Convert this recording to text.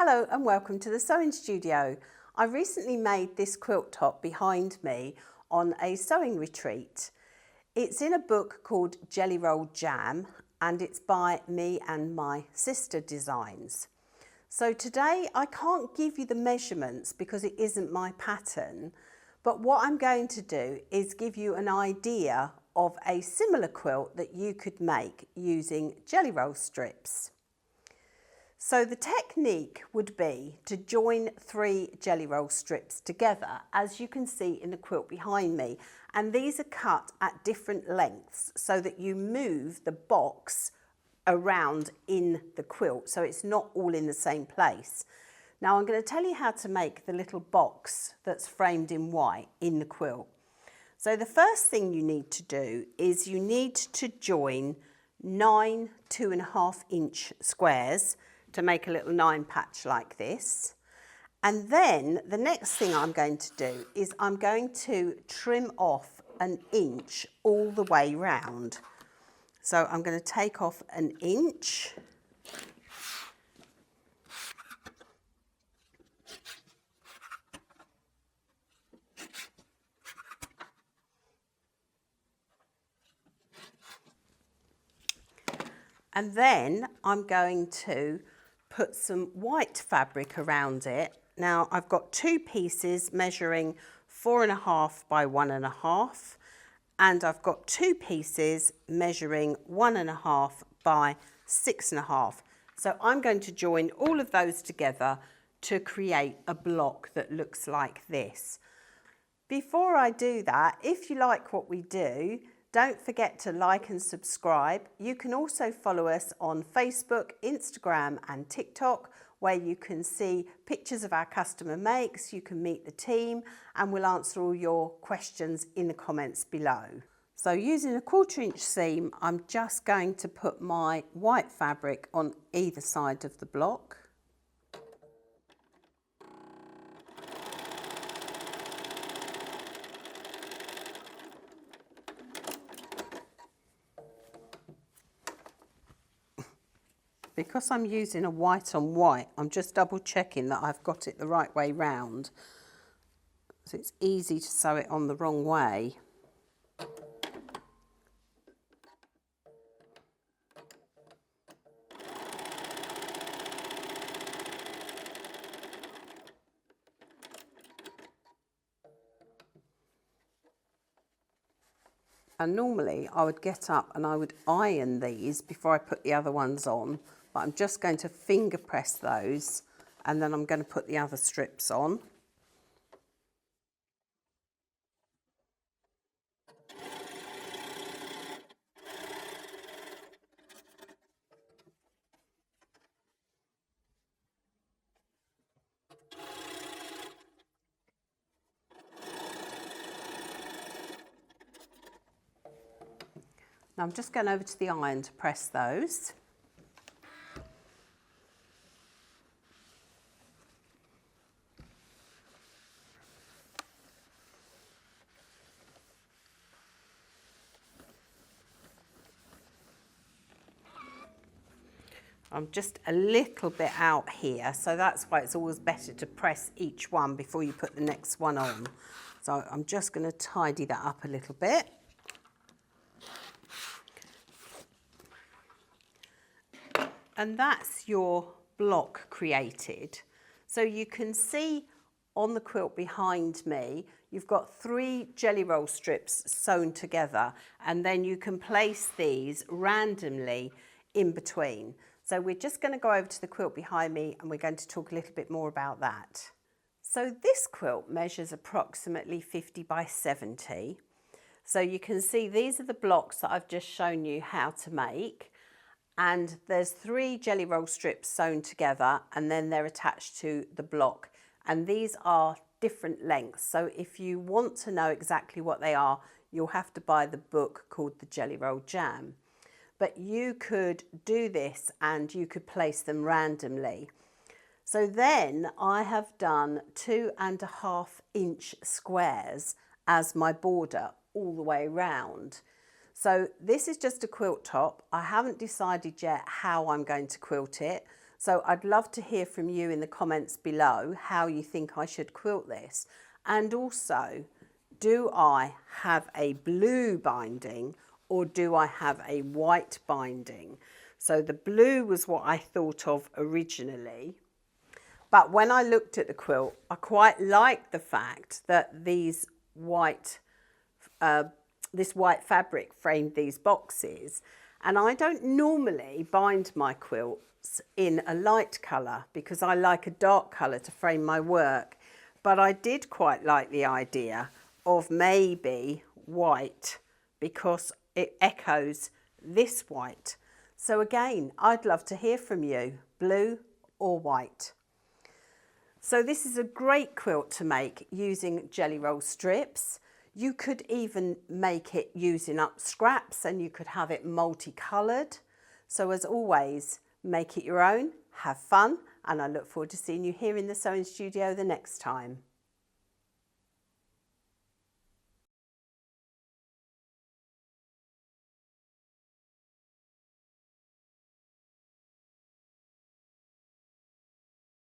Hello and welcome to the sewing studio. I recently made this quilt top behind me on a sewing retreat. It's in a book called Jelly Roll Jam and it's by me and my sister designs. So today I can't give you the measurements because it isn't my pattern, but what I'm going to do is give you an idea of a similar quilt that you could make using jelly roll strips. So the technique would be to join 3 jelly roll strips together, as you can see in the quilt behind me. And these are cut at different lengths so that you move the box around in the quilt, so it's not all in the same place. Now I'm going to tell you how to make the little box that's framed in white in the quilt. So the first thing you need to do is you need to join 9 2.5-inch squares to make a little 9 patch like this. And then the next thing I'm going to do is I'm going to trim off 1 inch all the way round. So I'm going to take off 1 inch. And then I'm going to put some white fabric around it. Now I've got 2 pieces measuring 4.5 by 1.5, and I've got 2 pieces measuring 1.5 by 6.5. So I'm going to join all of those together to create a block that looks like this. Before I do that, if you like what we do, don't forget to like and subscribe. You can also follow us on Facebook, Instagram and TikTok, where you can see pictures of our customer makes, you can meet the team, and we'll answer all your questions in the comments below. So using a 1/4-inch seam, I'm just going to put my white fabric on either side of the block. Because I'm using a white on white, I'm just double checking that I've got it the right way round. So it's easy to sew it on the wrong way. And normally I would get up and I would iron these before I put the other ones on, but I'm just going to finger press those and then I'm going to put the other strips on. Now I'm just going over to the iron to press those. I'm just a little bit out here, so that's why it's always better to press each one before you put the next one on. So I'm just going to tidy that up a little bit. And that's your block created. So you can see on the quilt behind me, you've got 3 jelly roll strips sewn together, and then you can place these randomly in between. So we're just going to go over to the quilt behind me and we're going to talk a little bit more about that. So this quilt measures approximately 50 by 70. So you can see these are the blocks that I've just shown you how to make. And there's 3 jelly roll strips sewn together and then they're attached to the block. And these are different lengths. So if you want to know exactly what they are, you'll have to buy the book called the Jelly Roll Jam. But you could do this and you could place them randomly. So then I have done 2.5-inch squares as my border all the way around. So this is just a quilt top. I haven't decided yet how I'm going to quilt it. So I'd love to hear from you in the comments below how you think I should quilt this. And also, do I have a blue binding or do I have a white binding? So the blue was what I thought of originally. But when I looked at the quilt, I quite liked the fact that this white fabric framed these boxes. And I don't normally bind my quilts in a light colour because I like a dark colour to frame my work. But I did quite like the idea of maybe white because it echoes this white. So again, I'd love to hear from you, blue or white. So this is a great quilt to make using jelly roll strips. You could even make it using up scraps and you could have it multicoloured. So as always, make it your own, have fun, and I look forward to seeing you here in the sewing studio the next time.